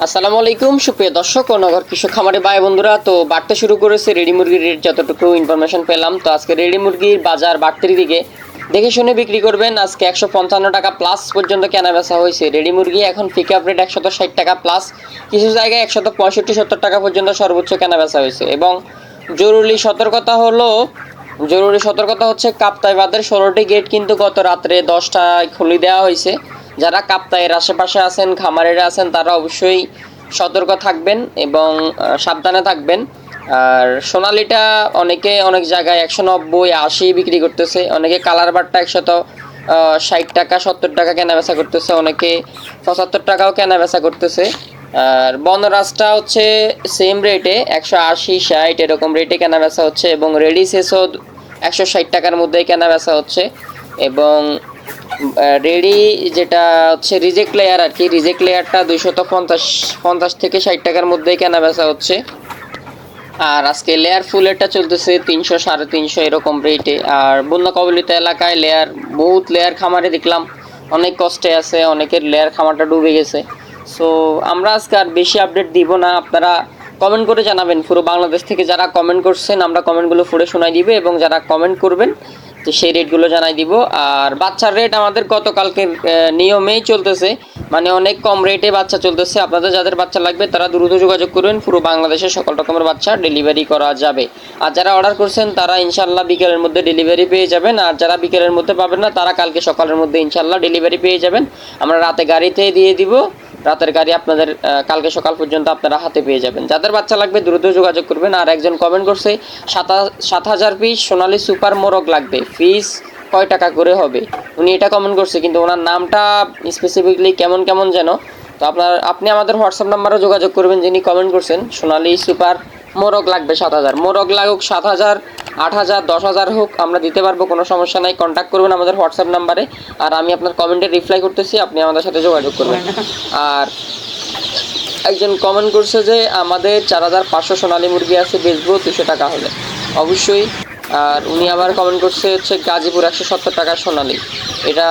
আসসালামু আলাইকুম সুপ্রিয় দর্শক ও নগর কৃষক খামারে ভাই বন্ধুরা। তো বাড়তে শুরু করেছে রেডি মুরগির রেট। যতটুকু ইনফরমেশন পেলাম, তো আজকে রেডি মুরগির বাজার বাড়তির দিকে, দেখে শুনে বিক্রি করবেন। আজকে 155 টাকা প্লাস পর্যন্ত কেনা বেচা হয়েছে রেডি মুরগি। এখন পিকআপ রেট 160 টাকা প্লাস, কিছু জায়গায় 165-70 টাকা পর্যন্ত সর্বোচ্চ কেনা বেচা হয়েছে। এবং জরুরি সতর্কতা হচ্ছে কাপ্তাই বাঁধের 16টি গেট কিন্তু গত রাত্রে 10টায় খুলে দেওয়া হয়েছে। যারা কাপ্তাইয়ের আশেপাশে আছেন, খামারেরা আছেন, তারা অবশ্যই সতর্ক থাকবেন এবং সাবধানে থাকবেন। আর সোনালিটা অনেকে অনেক জায়গায় 190-80 বিক্রি করতেছে, অনেকে কালার বারটা 160 টাকা 70 টাকা কেনা বেচা করতেছে, অনেকে 75 টাকাও কেনা বেচা করতেছে। আর বনরাজটা হচ্ছে সেম রেটে 180-60 এরকম রেটে কেনা বেচা হচ্ছে। এবং রেডি সেসও 160 টাকার মধ্যেই কেনা বেচা হচ্ছে। এবং রেডি যেটা হচ্ছে রিজেক্ট লেয়ার আর কি, রিজেক্ট লেয়ারটা 250 থেকে 60 টাকার মধ্যেই কেনা বেচা হচ্ছে। আর আজকে লেয়ার ফুলেরটা চলতেছে 300-350 এরকম রেটে। আর বন্যা কবলিত এলাকায় বহুত লেয়ার খামারে দেখলাম অনেক কষ্টে আছে, অনেকের লেয়ার খামারটা ডুবে গেছে। সো আমরা আজকে আর বেশি আপডেট দিব না, আপনারা কমেন্ট করে জানাবেন। পুরো বাংলাদেশ থেকে যারা কমেন্ট করছেন আমরা কমেন্টগুলো পড়ে শোনাই দিবে, এবং যারা কমেন্ট করবেন তো সেই রেটগুলো জানাই দিব। আর বাচ্চার রেট আমাদের গতকালকের নিয়মেই চলতেছে, মানে অনেক কম রেটে বাচ্চা চলতেছে। আপনাদের যাদের বাচ্চা লাগবে তারা দ্রুত যোগাযোগ করবেন, পুরো বাংলাদেশে সকল রকমের বাচ্চা ডেলিভারি করা যাবে। আর যারা অর্ডার করছেন তারা ইনশাল্লাহ বিকেলের মধ্যে ডেলিভারি পেয়ে যাবেন। আর যারা বিকেলের মধ্যে পাবেন না তারা কালকে সকালের মধ্যে ইনশাল্লাহ ডেলিভারি পেয়ে যাবেন। আমরা রাতে গাড়িতে দিয়ে দিব, রাতের গাড়ি আপনাদের কালকে সকাল পর্যন্ত আপনারা হাতে পেয়ে যাবেন। যাদের বাচ্চা লাগবে দ্রুত যোগাযোগ করবেন। আর একজন কমেন্ট করছে 7,000 পিস সোনালী সুপার মোরগ লাগবে, পিস কয় টাকা করে হবে? উনি এটা কমেন্ট করছে, কিন্তু ওনার নামটা স্পেসিফিকলি কেমন যেন। তো আপনি আমাদের হোয়াটসঅ্যাপ নাম্বারে যোগাযোগ করবেন, যিনি কমেন্ট করছেন সোনালী সুপার মোরগ লাগবে 7,000। মোরগ লাগুক 7,000, 8,000, 10,000 হোক, আমরা দিতে পারবো, কোনো সমস্যা নাই। কন্ট্যাক্ট করবেন আমাদের হোয়াটসঅ্যাপ নাম্বারে, আর আমি আপনার কমেন্টে রিপ্লাই করতেছি, আপনি আমাদের সাথে যোগাযোগ করবেন। আর একজন কমেন্ট করছে যে আমাদের 4,500 সোনালী মুরগি আছে, বেচবো 200 টাকা হলে, অবশ্যই। আর উনি আবার কমেন্ট করছে হচ্ছে গাজীপুর 170 টাকা সোনালী, এটা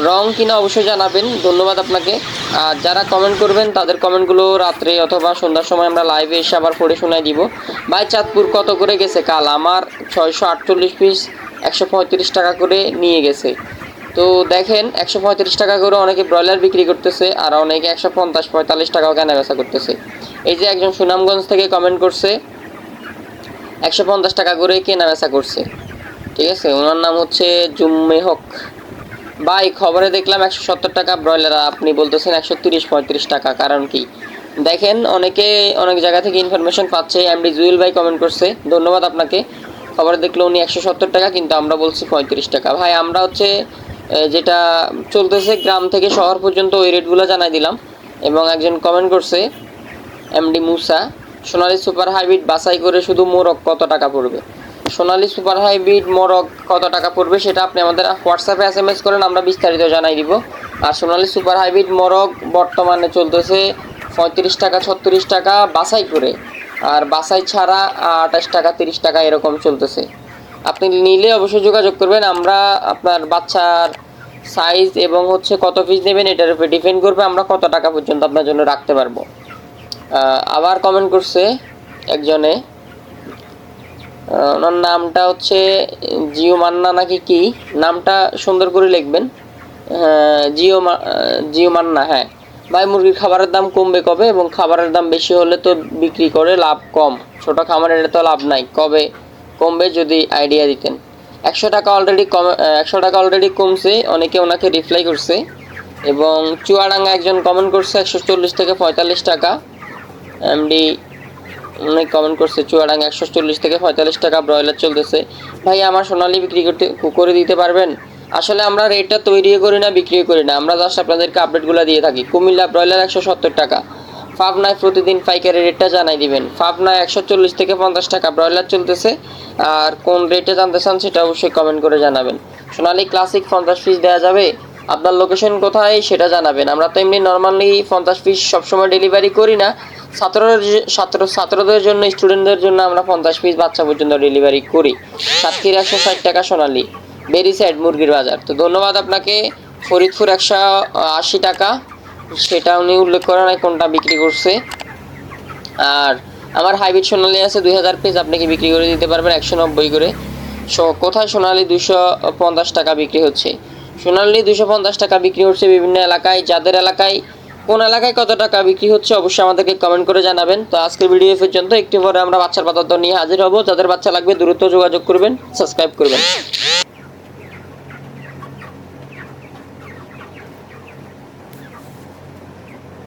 রং কিনা অবশ্যই জানাবেন। ধন্যবাদ আপনাকে। আর যারা কমেন্ট করবেন তাদের কমেন্টগুলো রাত্রে অথবা সন্ধ্যার সময় আমরা লাইভে এসে আবার পড়ে শোনায় দিব। ভাই চাঁদপুর কত করে গেছে কাল? আমার 648 পিস 135 টাকা করে নিয়ে গেছে। তো দেখেন 135 টাকা করে অনেকে ব্রয়লার বিক্রি করতেছে, আর অনেকে 150-45 টাকাও কেনা বেচা করতেছে। এই যে একজন সুনামগঞ্জ থেকে কমেন্ট করছে 150 টাকা করে কেনা বেচা করছে, ঠিক আছে, ওনার নাম হচ্ছে জুম্মে হক। ভাই খবরে দেখলাম 170 টাকা ব্রয়লার, আপনি বলতেছেন 130-35 টাকা, কারণ কি? দেখেন অনেকে অনেক জায়গা থেকে ইনফরমেশন পাচ্ছে। এমডি জুয়েল ভাই কমেন্ট করছে, ধন্যবাদ আপনাকে। খবরে দেখলো উনি 170 টাকা, কিন্তু আমরা বলছি 35 টাকা। ভাই আমরা হচ্ছে যেটা চলতেছে গ্রাম থেকে শহর পর্যন্ত ওই রেটগুলো জানাই দিলাম। এবং একজন কমেন্ট করছে এমডি মুসা, সোনালী সুপার হাইব্রিড বাছাই করে শুধু মোরগ কত টাকা পড়বে? সোনালী সুপার হাইব্রিড মোরগ কত টাকা পড়বে সেটা আপনি আমাদের হোয়াটসঅ্যাপে SMS করেন, আমরা বিস্তারিত জানাই দিব। আর সোনালী সুপার হাইব্রিড মোরগ বর্তমানে চলতেছে 35 টাকা 36 টাকা বাছাই করে, আর বাছাই ছাড়া 28 টাকা 30 টাকা এরকম চলতেছে। আপনি নিলে অবশ্যই যোগাযোগ করবেন। আমরা আপনার বাচ্চার সাইজ এবং হচ্ছে কত পিস নেবেন এটার উপর ডিপেন্ড করবে আমরা কত টাকা পর্যন্ত আপনার জন্য রাখতে পারবো। আবার কমেন্ট করছে একজনে, ওনার নামটা হচ্ছে জিও মান্না নাকি কি, নামটা সুন্দর করে লিখবেন। জিও মান্না, হ্যাঁ। ভাই মুরগির খাবারের দাম কমবে কবে, এবং খাবারের দাম বেশি হলে তো বিক্রি করে লাভ কম, ছোটো খামারের তো লাভ নাই, কবে কমবে যদি আইডিয়া দিতেন? 100 টাকা অলরেডি কমছে, অনেকে ওনাকে রিপ্লাই করছে। এবং চুয়াডাঙ্গা একজন কমেন্ট করছে 140 থেকে 45 টাকা। এমডি অনেক কমেন্ট করছে চুয়াডাঙ্গা 140 থেকে 45 টাকা ব্রয়লার চলতেছে। ভাই আমার সোনালী বিক্রি করে দিতে পারবেন? আসলে আমরা রেটটা তৈরিও করি না, বিক্রিও করি না, আমরা জাস্ট আপনাদেরকে আপডেটগুলো দিয়ে থাকি। কুমিল্লা ব্রয়লার 170 টাকা, পাবনায় প্রতিদিন পাইকারি রেটটা জানাই দিবেন। পাবনায় 140 থেকে 50 টাকা ব্রয়লার চলতেছে। আর কোন রেটে জানতে চান সেটা অবশ্যই কমেন্ট করে জানাবেন। সোনালী ক্লাসিক 50 পিস দেওয়া যাবে, আপনার লোকেশন কোথায় সেটা জানাবেন। আমরা তো এমনি নর্মালি 50 পিস সবসময় ডেলিভারি করি না, ছাত্রদের জন্য, স্টুডেন্টদের জন্য আমরা 50 পিস বাচ্চা পর্যন্ত ডেলিভারি করি। সাতক্ষীরা 160 টাকা সোনালী, বেরি সাইড মুরগির বাজার। তো ধন্যবাদ আপনাকে। ফরিদপুর 180 টাকা, সেটা উনি উল্লেখ করে নাই কোনটা বিক্রি করছে। আর আমার হাইব্রিড সোনালি আছে 2000 পিস, আপনি কি বিক্রি করে দিতে পারবেন 190 করে। কোথায় সোনালি 250 টাকা বিক্রি হচ্ছে, সোনালি 250 টাকা বিক্রি হচ্ছে বিভিন্ন এলাকায়। যাদের এলাকায় কোন এলাকায় কত টাকা বিক্রি হচ্ছে অবশ্যই আমাদেরকে কমেন্ট করে জানাবেন। তো আজকের ভিডিও পর্যন্ত, একটু পরে আমরা বাচ্চার পাতা নিয়ে হাজির হব। যাদের বাচ্চা লাগবে দ্রুত যোগাযোগ করবেন, সাবস্ক্রাইব করবেন।